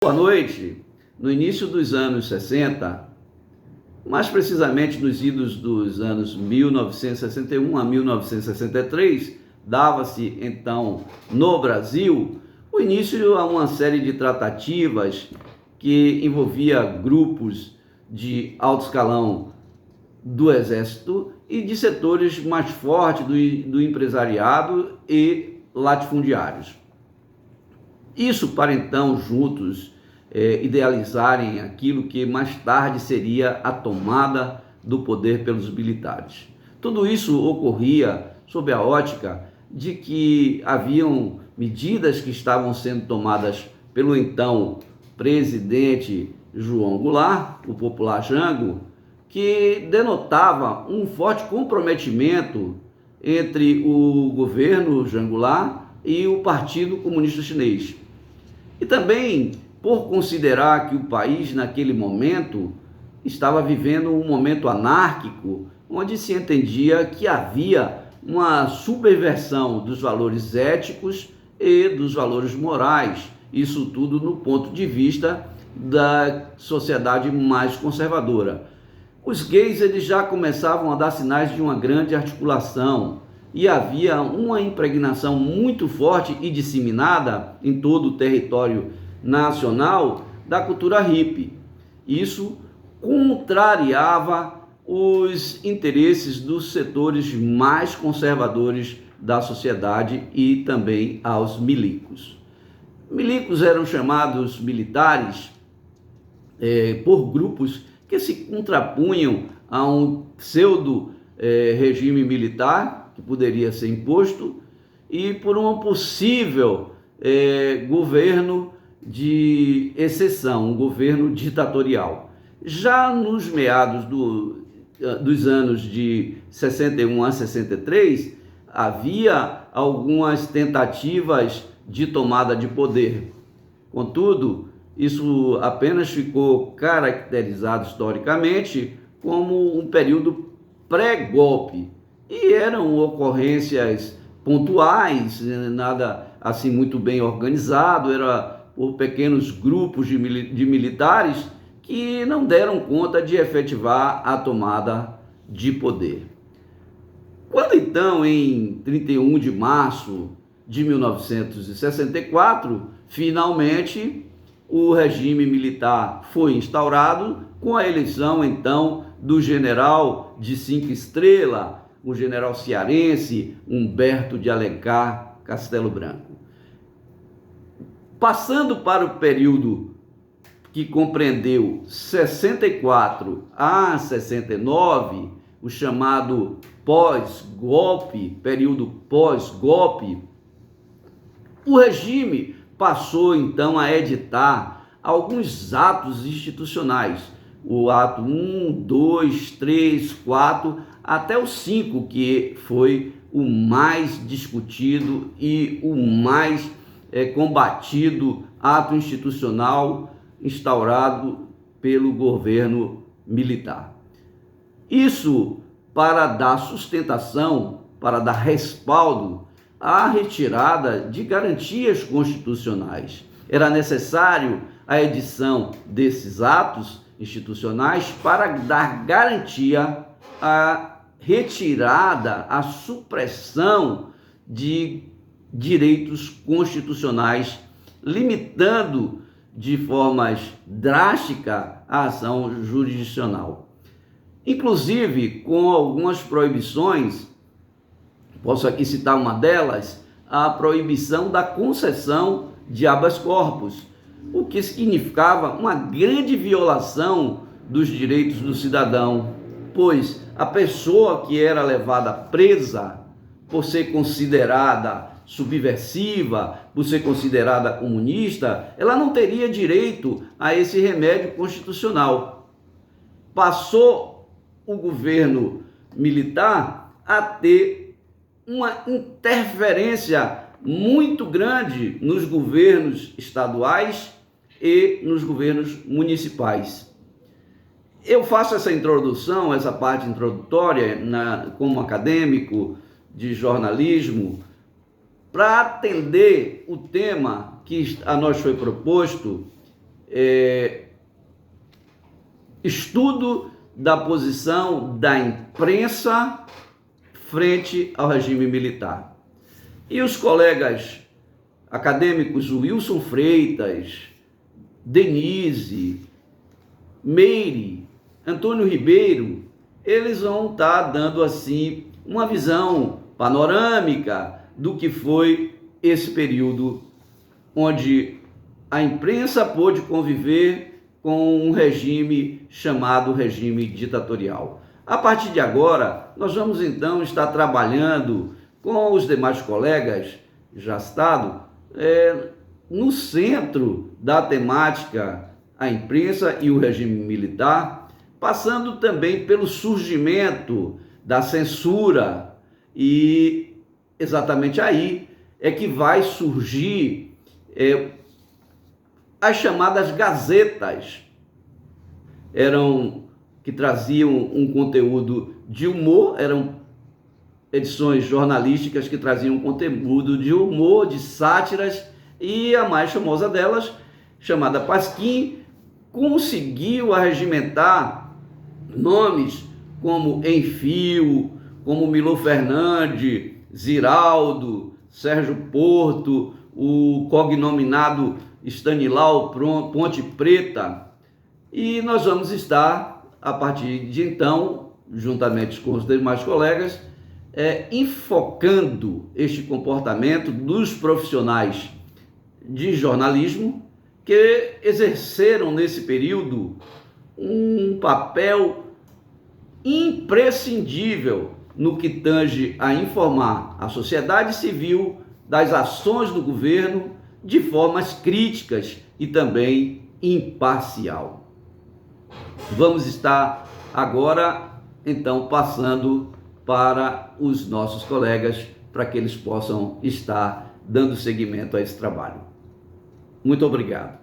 Boa noite. No início dos anos 60, mais precisamente nos idos dos anos 1961 a 1963, dava-se então no Brasil o início a uma série de tratativas que envolvia grupos de alto escalão do Exército e de setores mais fortes do empresariado e latifundiários. Isso para então juntos idealizarem aquilo que mais tarde seria a tomada do poder pelos militares. Tudo isso ocorria sob a ótica de que haviam medidas que estavam sendo tomadas pelo então presidente João Goulart, o popular Jango, que denotava um forte comprometimento entre o governo Jango Goulart e o Partido Comunista Chinês. E também por considerar que o país naquele momento estava vivendo um momento anárquico, onde se entendia que havia uma subversão dos valores éticos e dos valores morais, isso tudo no ponto de vista da sociedade mais conservadora. Os gays eles já começavam a dar sinais de uma grande articulação e havia uma impregnação muito forte e disseminada em todo o território nacional da cultura hippie. Isso contrariava os interesses dos setores mais conservadores da sociedade e também aos milicos. Milicos eram chamados militares por grupos que se contrapunham a um pseudo regime militar que poderia ser imposto e por um possível governo de exceção, um governo ditatorial. Já nos meados dos anos de 61 a 63, havia algumas tentativas de tomada de poder. Contudo, isso apenas ficou caracterizado historicamente como um período pré-golpe e eram ocorrências pontuais, nada assim muito bem organizado, era por pequenos grupos de militares que não deram conta de efetivar a tomada de poder. Quando então, em 31 de março de 1964, finalmente o regime militar foi instaurado com a eleição então do general de 5 estrelas, o general cearense Humberto de Alencar Castelo Branco. Passando para o período que compreendeu 64 a 69, o chamado pós-golpe, período pós-golpe, o regime passou então a editar alguns atos institucionais, o ato 1, 2, 3, 4, até o 5, que foi o mais discutido e o mais combatido ato institucional instaurado pelo governo militar. Isso para dar sustentação, para dar respaldo à retirada de garantias constitucionais. Era necessário a edição desses atos institucionais para dar garantia à retirada, à supressão de direitos constitucionais, limitando de forma drástica a ação jurisdicional. Inclusive com algumas proibições, posso aqui citar uma delas, a proibição da concessão de habeas corpus, o que significava uma grande violação dos direitos do cidadão, pois a pessoa que era levada presa por ser considerada subversiva, por ser considerada comunista, ela não teria direito a esse remédio constitucional. Passou o governo militar a ter uma interferência muito grande nos governos estaduais e nos governos municipais. Eu faço essa introdução, essa parte introdutória, como acadêmico de jornalismo, para atender o tema que a nós foi proposto estudo da posição da imprensa frente ao regime militar. E os colegas acadêmicos Wilson Freitas, Denise, Meire, Antônio Ribeiro, eles vão estar dando assim uma visão panorâmica do que foi esse período onde a imprensa pôde conviver com um regime chamado regime ditatorial. A partir de agora, nós vamos então estar trabalhando com os demais colegas já citados no centro da temática a imprensa e o regime militar, passando também pelo surgimento da censura, e exatamente aí é que vai surgir as chamadas gazetas, que traziam um conteúdo de humor, eram edições jornalísticas que traziam um conteúdo de humor, de sátiras, e a mais famosa delas, chamada Pasquim, conseguiu arregimentar nomes como Enfio, como Milor Fernandes, Ziraldo, Sérgio Porto, o cognominado Stanilau Ponte Preta. E nós vamos estar, a partir de então, juntamente com os demais colegas, enfocando este comportamento dos profissionais de jornalismo que exerceram nesse período um papel imprescindível no que tange a informar a sociedade civil das ações do governo de formas críticas e também imparcial. Vamos estar agora, então, passando para os nossos colegas, para que eles possam estar dando seguimento a esse trabalho. Muito obrigado.